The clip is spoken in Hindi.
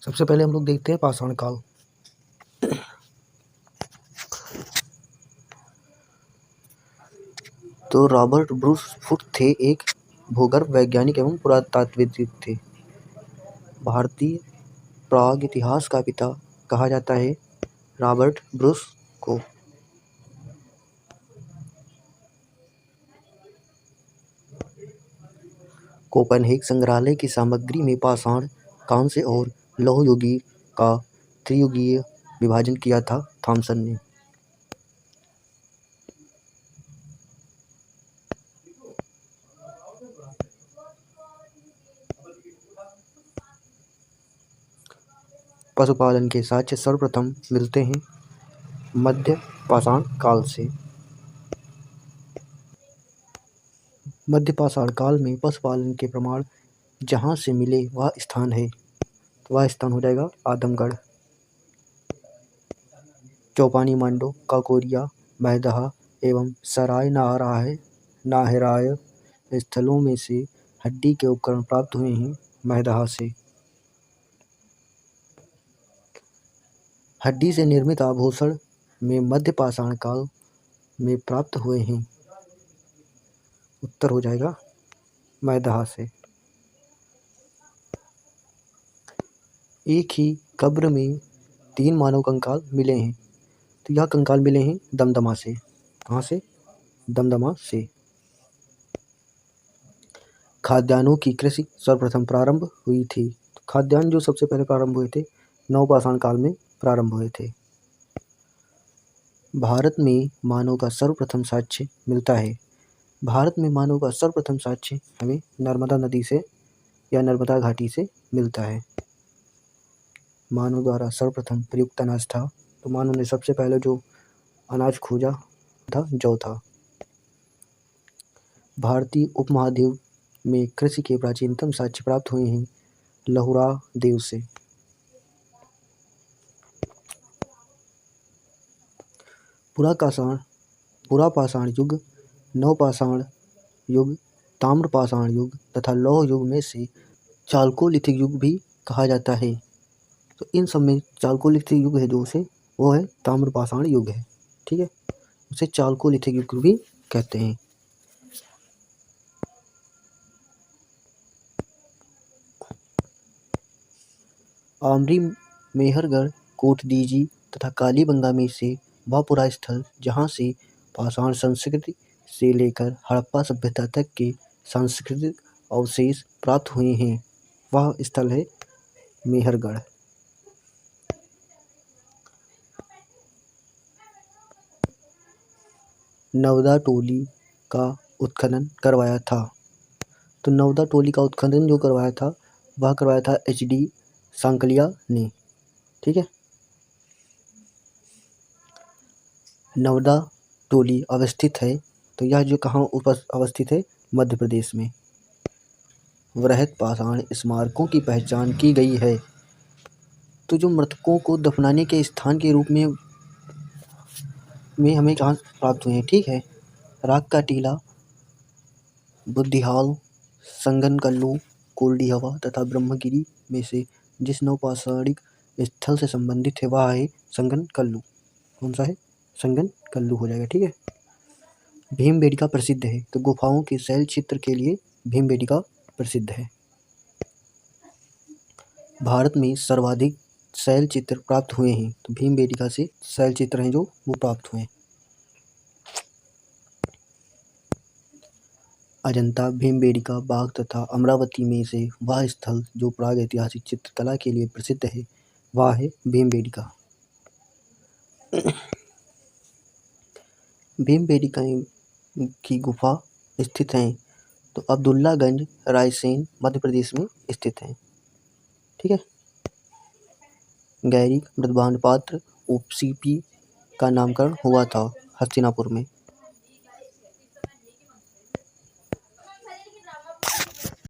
सबसे पहले हम लोग देखते हैं पाषाण काल। तो रॉबर्ट ब्रूस फुट थे एक भूगर्भ वैज्ञानिक एवं पुरातात्विक थे। भारतीय प्राग इतिहास का पिता कहा जाता है रॉबर्ट ब्रूस को। कोपनहेग संग्रहालय की सामग्री में पाषाण, कांस्य और लौह युगीय का त्रियुगीय विभाजन किया था थॉमसन ने। पशुपालन के साक्ष्य सर्वप्रथम मिलते हैं मध्य पाषाण काल से। मध्य पाषाण काल में पशुपालन के प्रमाण जहाँ से मिले वह स्थान है, तो वह स्थान हो जाएगा आदमगढ़। चौपानी मांडो, काकोरिया, मैदहा एवं सराय नाहराय स्थलों में से हड्डी के उपकरण प्राप्त हुए हैं मैदहा से। हड्डी से निर्मित आभूषण में मध्य पाषाण काल में प्राप्त हुए हैं। उत्तर हो जाएगा मैदहा से। एक ही कब्र में 3 मानव कंकाल मिले हैं, तो यह कंकाल मिले हैं दमदमा से। कहाँ से? दमदमा से। खाद्यान्नों की कृषि सर्वप्रथम प्रारंभ हुई थी। खाद्यान्न जो सबसे पहले प्रारंभ हुए थे नवपाषाण काल में प्रारंभ हुए थे। भारत में मानव का सर्वप्रथम साक्ष्य मिलता है। भारत में मानव का सर्वप्रथम साक्ष्य हमें नर्मदा नदी से या नर्मदा घाटी से मिलता है। मानव द्वारा सर्वप्रथम प्रयुक्त अनाज था, तो मानव ने सबसे पहले जो अनाज खोजा था जौ था। भारतीय उपमहाद्वीप में कृषि के प्राचीनतम साक्ष्य प्राप्त हुए हैं लहुरा देव से। पुरापाषाण युग, नवपाषाण युग, ताम्रपाषाण युग तथा लौह युग में से चालकोलिथिक युग भी कहा जाता है। तो इन सब में चालकोलिथिक युग है जो से वो है ताम्रपाषाण युग है। ठीक है, उसे चालकोलिथिक युग भी कहते हैं। आमरी, मेहरगढ़, कोटदीजी तथा कालीबंगा में से वह पुरा स्थल जहाँ से पाषाण संस्कृति से लेकर हड़प्पा सभ्यता तक के सांस्कृतिक अवशेष प्राप्त हुए हैं, वह स्थल है मेहरगढ़। नवदा टोली का उत्खनन करवाया था। तो नवदा टोली का उत्खनन जो करवाया था वह करवाया था HD सांकलिया ने। ठीक है, नवदा टोली अवस्थित है, तो यह जो कहाँ अवस्थित है? मध्य प्रदेश में। वृहत पाषाण स्मारकों की पहचान की गई है। तो जो मृतकों को दफनाने के स्थान के रूप में हमें कहाँ प्राप्त हुए हैं? ठीक है, राग का टीला, बुद्धिहाल, संगनकल्लू, कोल्डी हवा तथा ब्रह्मगिरी में से जिस नवपाषाणिक स्थल से संबंधित है वह है संगनकल्लू। कौन सा है? संगनकल्लू हो जाएगा। ठीक है, भीमबेटका प्रसिद्ध है, तो गुफाओं के शैल चित्र के लिए भीमबेटका प्रसिद्ध है। भारत में सर्वाधिक शैल चित्र प्राप्त हुए हैं, तो भीमबेटका से शैल चित्र हैं जो वो प्राप्त हुए हैं। अजंता, भीमबेटका, बाघ तथा अमरावती में से वह स्थल जो प्राग ऐतिहासिक चित्रकला के लिए प्रसिद्ध है वह है भीमबेटका। भीमबेटका की गुफा स्थित हैं, तो अब्दुल्लागंज, रायसेन मध्य प्रदेश में स्थित हैं। ठीक है, गैरिक, मृदभांड पात्र, उपसीपी का नामकरण हुआ था हस्तिनापुर में।